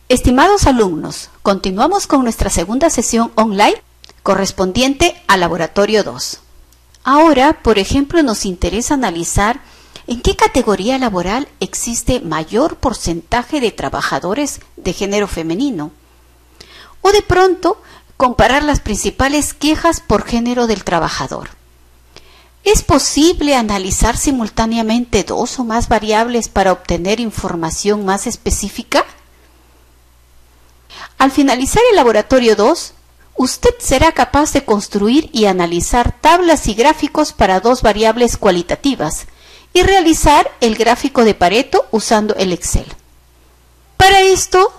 Estimados alumnos, continuamos con nuestra segunda sesión online correspondiente al Laboratorio 2. Ahora, por ejemplo, nos interesa analizar en qué categoría laboral existe mayor porcentaje de trabajadores de género femenino. O de pronto, comparar las principales quejas por género del trabajador. ¿Es posible analizar simultáneamente dos o más variables para obtener información más específica? Al finalizar el Laboratorio 2, usted será capaz de construir y analizar tablas y gráficos para dos variables cualitativas y realizar el gráfico de Pareto usando el Excel. Para esto,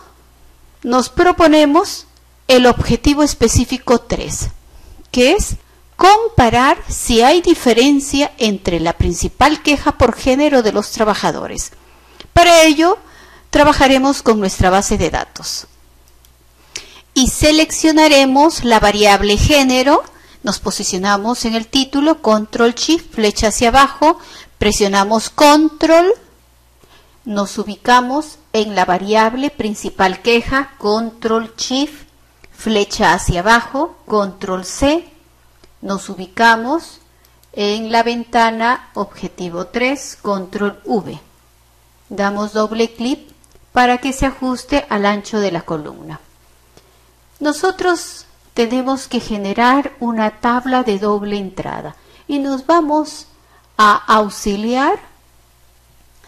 nos proponemos el objetivo específico 3, que es comparar si hay diferencia entre la principal queja por género de los trabajadores. Para ello, trabajaremos con nuestra base de datos. Y seleccionaremos la variable género, nos posicionamos en el título, Control Shift, flecha hacia abajo, presionamos Control, nos ubicamos en la variable principal queja, Control Shift, flecha hacia abajo, Control C, nos ubicamos en la ventana Objetivo 3, Control V. Damos doble clic para que se ajuste al ancho de la columna. Nosotros tenemos que generar una tabla de doble entrada y nos vamos a auxiliar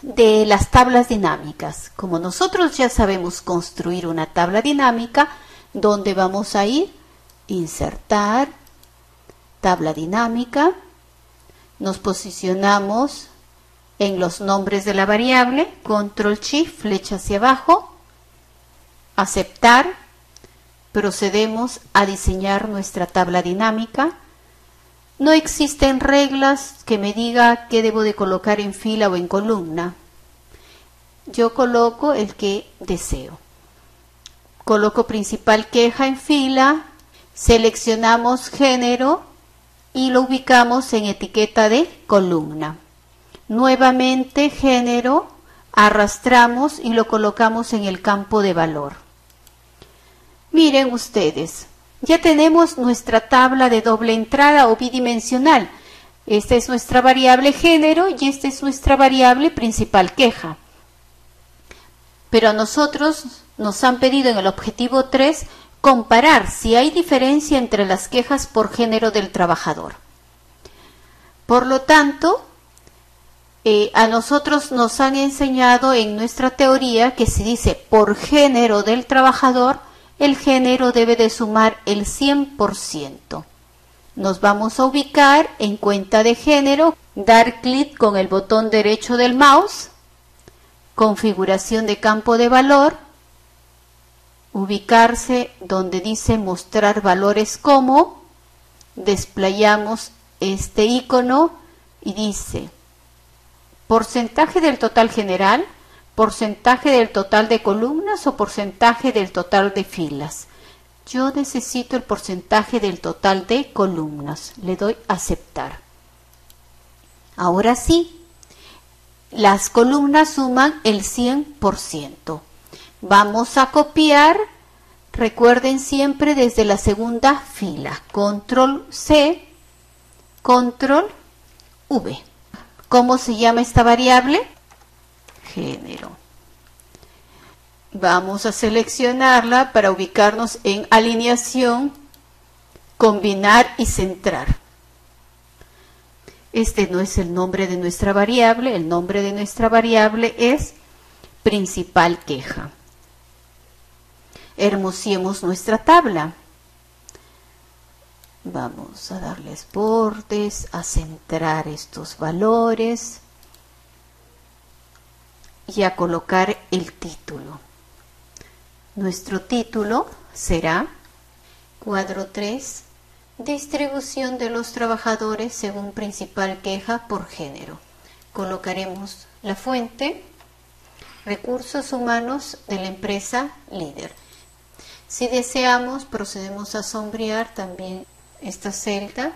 de las tablas dinámicas. Como nosotros ya sabemos construir una tabla dinámica, donde vamos a ir, insertar, tabla dinámica, nos posicionamos en los nombres de la variable, Control Shift, flecha hacia abajo, aceptar. Procedemos a diseñar nuestra tabla dinámica. No existen reglas que me diga qué debo de colocar en fila o en columna. Yo coloco el que deseo. Coloco principal queja en fila, seleccionamos género y lo ubicamos en etiqueta de columna. Nuevamente género, arrastramos y lo colocamos en el campo de valor. Miren ustedes, ya tenemos nuestra tabla de doble entrada o bidimensional. Esta es nuestra variable género y esta es nuestra variable principal queja. Pero a nosotros nos han pedido en el objetivo 3 comparar si hay diferencia entre las quejas por género del trabajador. Por lo tanto, a nosotros nos han enseñado en nuestra teoría que si dice por género del trabajador, el género debe de sumar el 100%. Nos vamos a ubicar en cuenta de género, dar clic con el botón derecho del mouse, configuración de campo de valor, ubicarse donde dice mostrar valores como, desplayamos este icono y dice porcentaje del total general, porcentaje del total de columnas o porcentaje del total de filas. Yo necesito el porcentaje del total de columnas. Le doy a aceptar. Ahora sí, las columnas suman el 100%. Vamos a copiar, recuerden siempre desde la segunda fila. Control C, Control V. ¿Cómo se llama esta variable? Género. Vamos a seleccionarla para ubicarnos en alineación, combinar y centrar. Este no es el nombre de nuestra variable, el nombre de nuestra variable es principal queja. Hermosiemos nuestra tabla. Vamos a darles bordes, a centrar estos valores y a colocar el título. Nuestro título será cuadro 3, distribución de los trabajadores según principal queja por género. Colocaremos la fuente, recursos humanos de la empresa líder. Si deseamos, procedemos a sombrear también esta celda.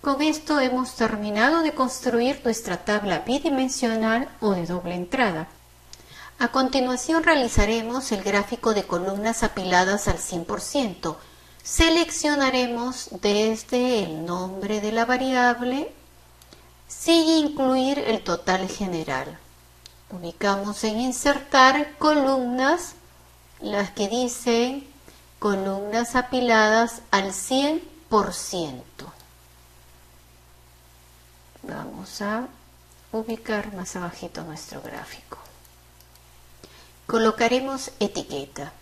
Con esto hemos terminado de construir nuestra tabla bidimensional o de doble entrada. A continuación realizaremos el gráfico de columnas apiladas al 100%. Seleccionaremos desde el nombre de la variable sin incluir el total general. Ubicamos en insertar columnas, las que dicen columnas apiladas al 100%. Vamos a ubicar más abajito nuestro gráfico. Colocaremos etiqueta,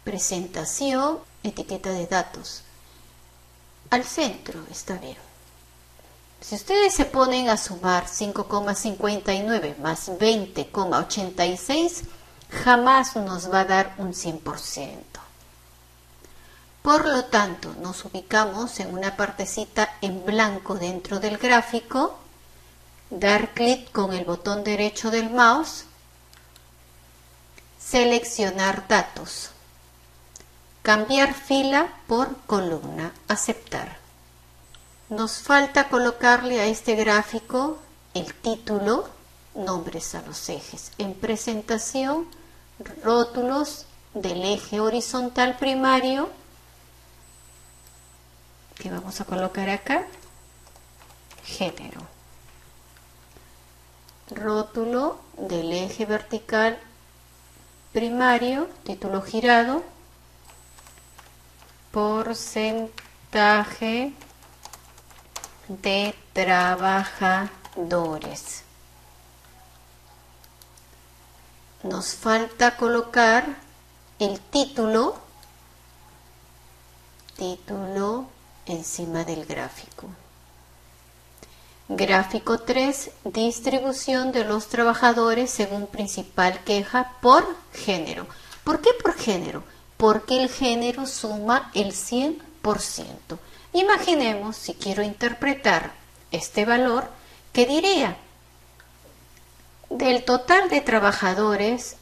presentación, etiqueta de datos. Al centro está bien. Si ustedes se ponen a sumar 5,59 más 20,86, jamás nos va a dar un 100%. Por lo tanto, nos ubicamos en una partecita en blanco dentro del gráfico, dar clic con el botón derecho del mouse, seleccionar datos, cambiar fila por columna, aceptar. Nos falta colocarle a este gráfico el título, nombres a los ejes. En presentación, rótulos del eje horizontal primario, que vamos a colocar acá, género. Rótulo del eje vertical primario, título girado, porcentaje de trabajadores. Nos falta colocar el título encima del gráfico. Gráfico 3, distribución de los trabajadores según principal queja por género. ¿Por qué por género? Porque el género suma el 100%. Imaginemos, si quiero interpretar este valor, que diría, del total de trabajadores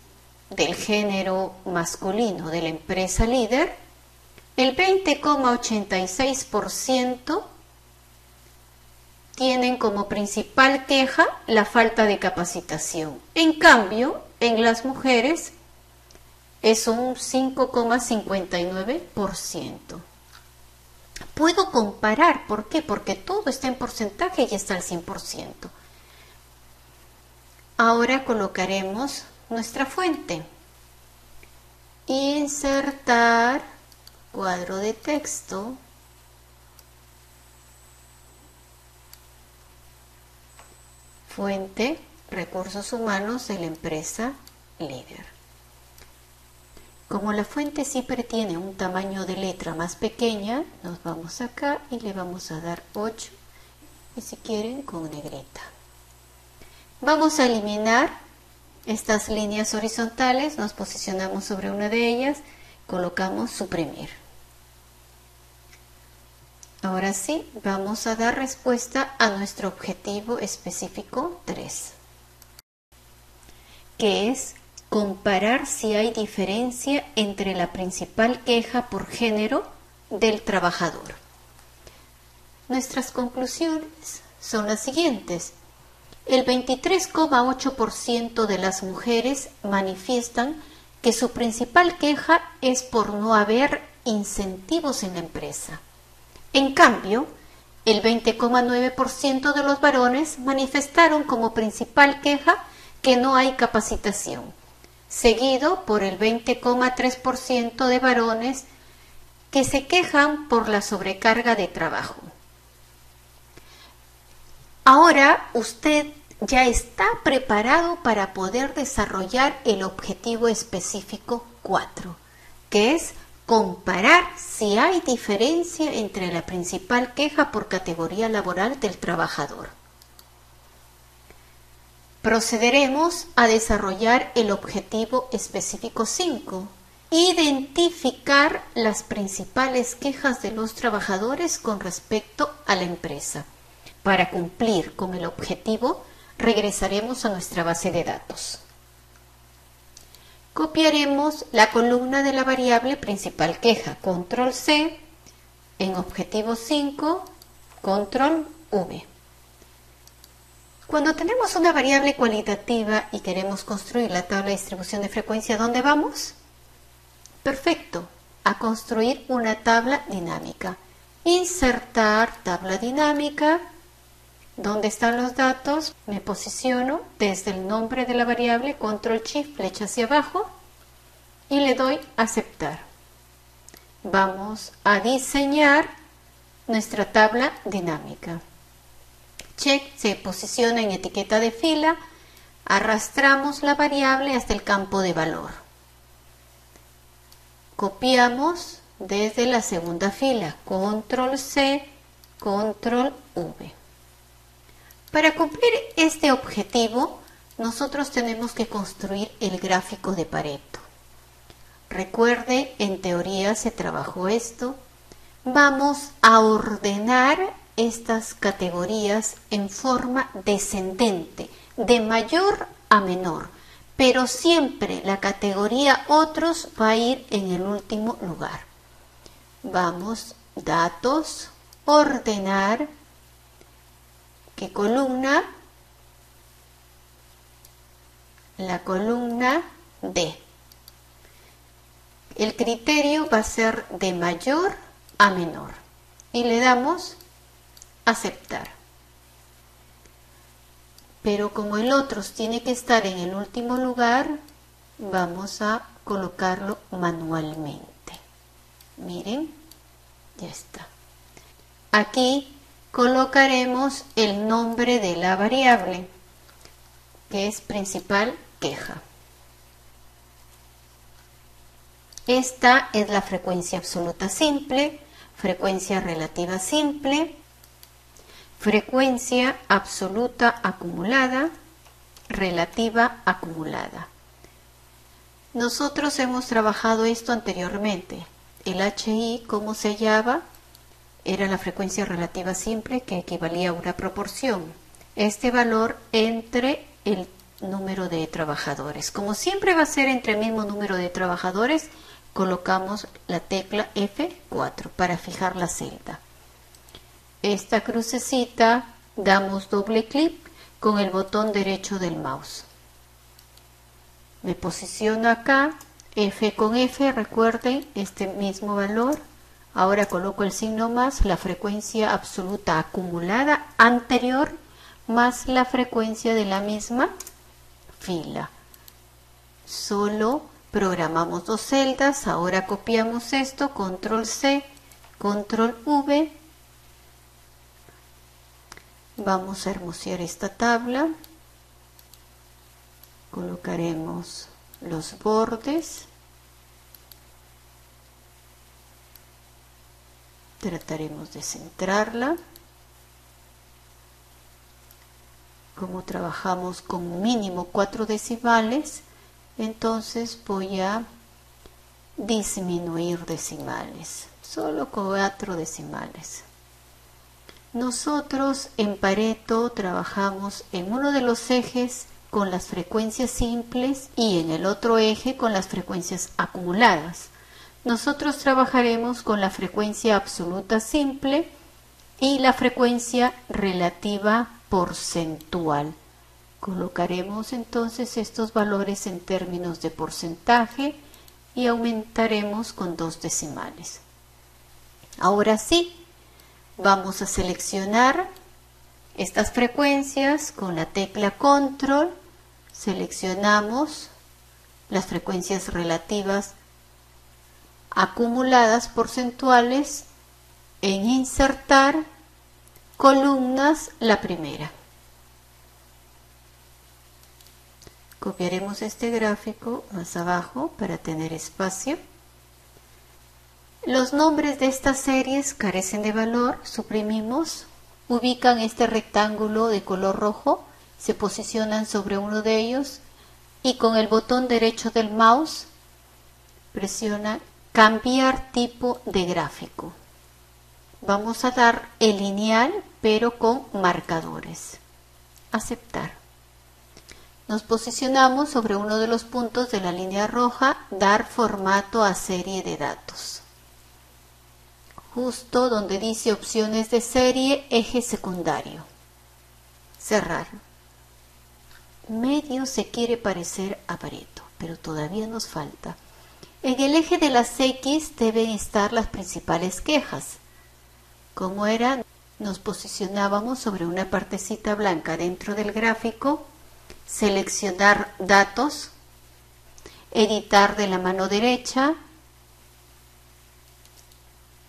del género masculino de la empresa líder, el 20,86% tienen como principal queja la falta de capacitación. En cambio, en las mujeres es un 5,59%. Puedo comparar, ¿por qué? Porque todo está en porcentaje y está al 100%. Ahora colocaremos nuestra fuente. Insertar cuadro de texto. Fuente, recursos humanos de la empresa líder. Como la fuente siempre tiene un tamaño de letra más pequeña, nos vamos acá y le vamos a dar 8, y si quieren con negrita. Vamos a eliminar estas líneas horizontales, nos posicionamos sobre una de ellas, colocamos suprimir. Ahora sí, vamos a dar respuesta a nuestro objetivo específico 3, que es comparar si hay diferencia entre la principal queja por género del trabajador. Nuestras conclusiones son las siguientes. El 23,8% de las mujeres manifiestan que su principal queja es por no haber incentivos en la empresa. En cambio, el 20,9% de los varones manifestaron como principal queja que no hay capacitación, seguido por el 20,3% de varones que se quejan por la sobrecarga de trabajo. Ahora usted ya está preparado para poder desarrollar el objetivo específico 4, que es comparar si hay diferencia entre la principal queja por categoría laboral del trabajador. Procederemos a desarrollar el objetivo específico 5, identificar las principales quejas de los trabajadores con respecto a la empresa. Para cumplir con el objetivo, regresaremos a nuestra base de datos. Copiaremos la columna de la variable principal queja, control C, en objetivo 5, control V. Cuando tenemos una variable cualitativa y queremos construir la tabla de distribución de frecuencia, ¿a dónde vamos? Perfecto, a construir una tabla dinámica. Insertar tabla dinámica. ¿Dónde están los datos? Me posiciono desde el nombre de la variable, control shift, flecha hacia abajo y le doy aceptar. Vamos a diseñar nuestra tabla dinámica. Check se posiciona en etiqueta de fila, arrastramos la variable hasta el campo de valor. Copiamos desde la segunda fila, control C, control V. Para cumplir este objetivo, nosotros tenemos que construir el gráfico de Pareto. Recuerde, en teoría se trabajó esto. Vamos a ordenar estas categorías en forma descendente, de mayor a menor, pero siempre la categoría otros va a ir en el último lugar. Vamos, datos, ordenar, ¿qué columna? La columna D. El criterio va a ser de mayor a menor y le damos aceptar. Pero como el otros tiene que estar en el último lugar, vamos a colocarlo manualmente. Miren, ya está. Aquí colocaremos el nombre de la variable, que es principal queja. Esta es la frecuencia absoluta simple, frecuencia relativa simple, frecuencia absoluta acumulada, relativa acumulada. Nosotros hemos trabajado esto anteriormente. El HI, ¿cómo se hallaba? Era la frecuencia relativa simple, que equivalía a una proporción. Este valor entre el número de trabajadores. Como siempre va a ser entre el mismo número de trabajadores, colocamos la tecla F4 para fijar la celda. Esta crucecita damos doble clic con el botón derecho del mouse. Me posiciono acá, F con F, recuerden este mismo valor. Ahora coloco el signo más, la frecuencia absoluta acumulada anterior más la frecuencia de la misma fila. Solo programamos dos celdas, ahora copiamos esto, control C, control V. Vamos a hermosear esta tabla. Colocaremos los bordes. Trataremos de centrarla. Como trabajamos con mínimo 4 decimales, entonces voy a disminuir decimales, solo 4 decimales. Nosotros en Pareto trabajamos en uno de los ejes con las frecuencias simples y en el otro eje con las frecuencias acumuladas. Nosotros trabajaremos con la frecuencia absoluta simple y la frecuencia relativa porcentual. Colocaremos entonces estos valores en términos de porcentaje y aumentaremos con 2 decimales. Ahora sí, vamos a seleccionar estas frecuencias con la tecla control. Seleccionamos las frecuencias relativas acumuladas porcentuales. En insertar columnas, la primera. Copiaremos este gráfico más abajo para tener espacio. Los nombres de estas series carecen de valor, suprimimos. Ubican este rectángulo de color rojo, se posicionan sobre uno de ellos y con el botón derecho del mouse presiona cambiar tipo de gráfico. Vamos a dar el lineal pero con marcadores. Aceptar. Nos posicionamos sobre uno de los puntos de la línea roja, dar formato a serie de datos. Justo donde dice opciones de serie, eje secundario. Cerrar. medio se quiere parecer a Pareto, pero todavía nos falta. En el eje de las X deben estar las principales quejas. Como era, nos posicionábamos sobre una partecita blanca dentro del gráfico, seleccionar datos, editar de la mano derecha,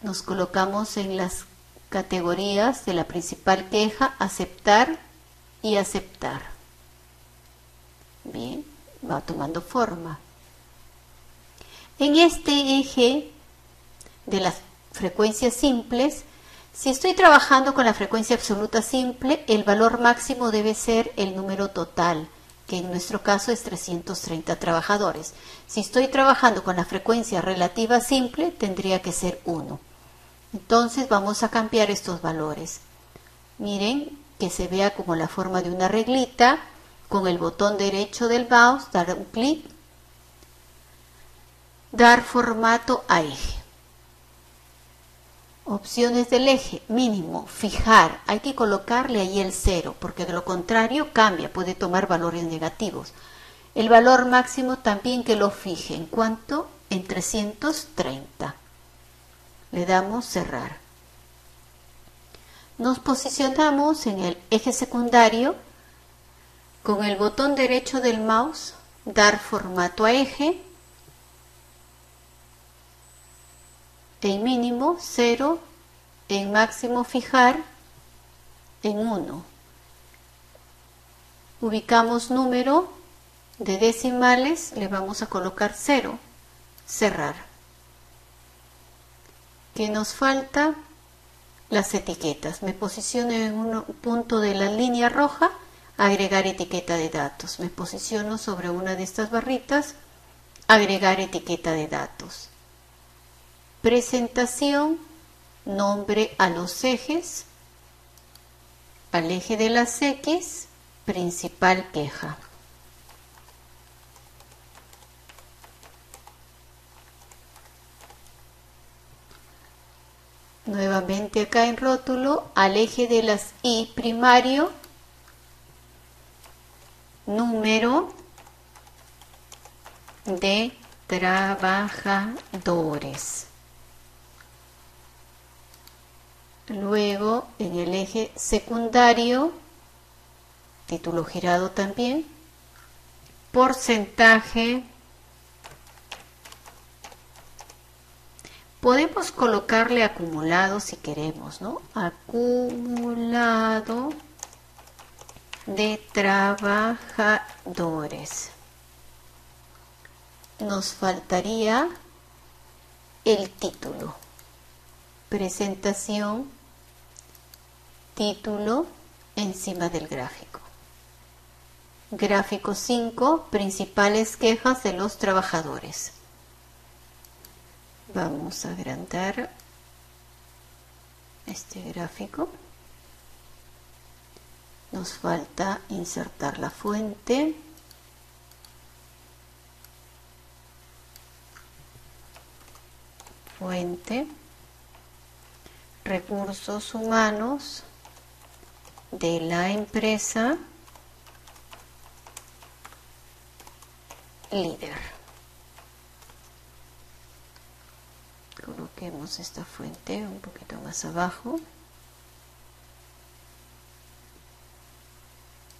nos colocamos en las categorías de la principal queja, aceptar y aceptar. Bien, va tomando forma. En este eje de las frecuencias simples, si estoy trabajando con la frecuencia absoluta simple, el valor máximo debe ser el número total, que en nuestro caso es 330 trabajadores. Si estoy trabajando con la frecuencia relativa simple, tendría que ser 1. Entonces vamos a cambiar estos valores. Miren que se vea como la forma de una reglita, con el botón derecho del mouse, dar un clic, dar formato a eje. Opciones del eje, mínimo, fijar, hay que colocarle ahí el 0, porque de lo contrario cambia, puede tomar valores negativos. El valor máximo también que lo fije, ¿en cuánto? En 330. Le damos cerrar. Nos posicionamos en el eje secundario, con el botón derecho del mouse, dar formato a eje, en mínimo 0, en máximo fijar en 1. Ubicamos número de decimales, le vamos a colocar 0, cerrar. ¿Qué nos falta? Las etiquetas. Me posiciono en un punto de la línea roja, agregar etiqueta de datos. Me posiciono sobre una de estas barritas, agregar etiqueta de datos. Presentación, nombre a los ejes, al eje de las X, principal queja. Nuevamente acá en rótulo, al eje de las Y primario, número de trabajadores. Luego en el eje secundario, título girado también, porcentaje. Podemos colocarle acumulado si queremos, ¿no? Acumulado de trabajadores. Nos faltaría el título. Presentación, título encima del gráfico. Gráfico 5, principales quejas de los trabajadores. Vamos a agrandar este gráfico. Nos falta insertar la fuente. Fuente. Recursos humanos de la empresa líder. Coloquemos esta fuente un poquito más abajo.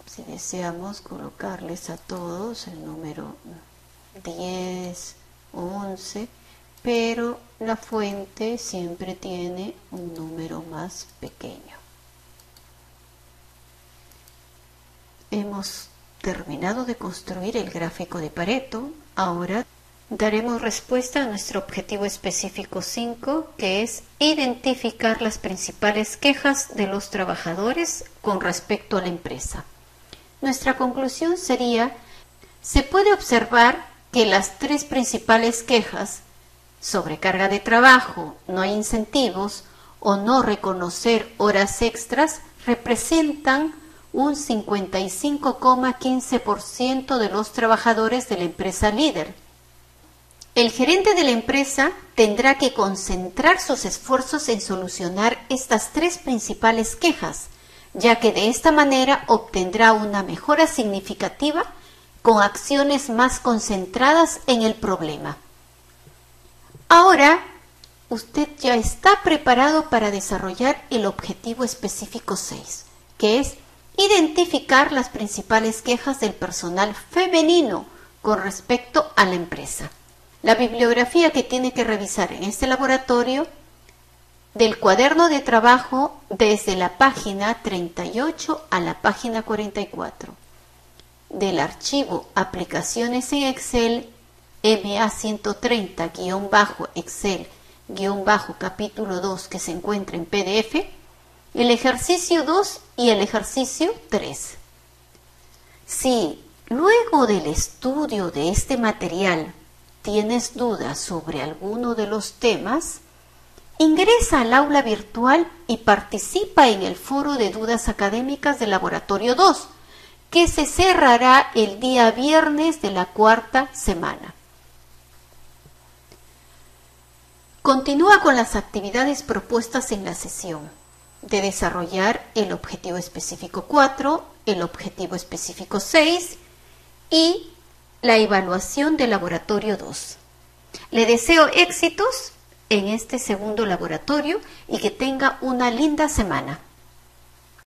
Si deseamos colocarles a todos el número 10 o 11, pero la fuente siempre tiene un número más pequeño. Hemos terminado de construir el gráfico de Pareto. Ahora daremos respuesta a nuestro objetivo específico 5, que es identificar las principales quejas de los trabajadores con respecto a la empresa. Nuestra conclusión sería: se puede observar que las tres principales quejas, sobrecarga de trabajo, no hay incentivos o no reconocer horas extras, representan un 55,15% de los trabajadores de la empresa líder. El gerente de la empresa tendrá que concentrar sus esfuerzos en solucionar estas tres principales quejas, ya que de esta manera obtendrá una mejora significativa con acciones más concentradas en el problema. Ahora, usted ya está preparado para desarrollar el objetivo específico 6, que es identificar las principales quejas del personal femenino con respecto a la empresa. La bibliografía que tiene que revisar en este laboratorio del cuaderno de trabajo desde la página 38 a la página 44, del archivo Aplicaciones en Excel MA130-Excel-capítulo 2 que se encuentra en PDF, el ejercicio 2 y el ejercicio 3. Si luego del estudio de este material tienes dudas sobre alguno de los temas, ingresa al aula virtual y participa en el foro de dudas académicas del Laboratorio 2, que se cerrará el día viernes de la cuarta semana. Continúa con las actividades propuestas en la sesión de desarrollar el objetivo específico 4, el objetivo específico 6 y la evaluación del laboratorio 2. Le deseo éxitos en este segundo laboratorio y que tenga una linda semana.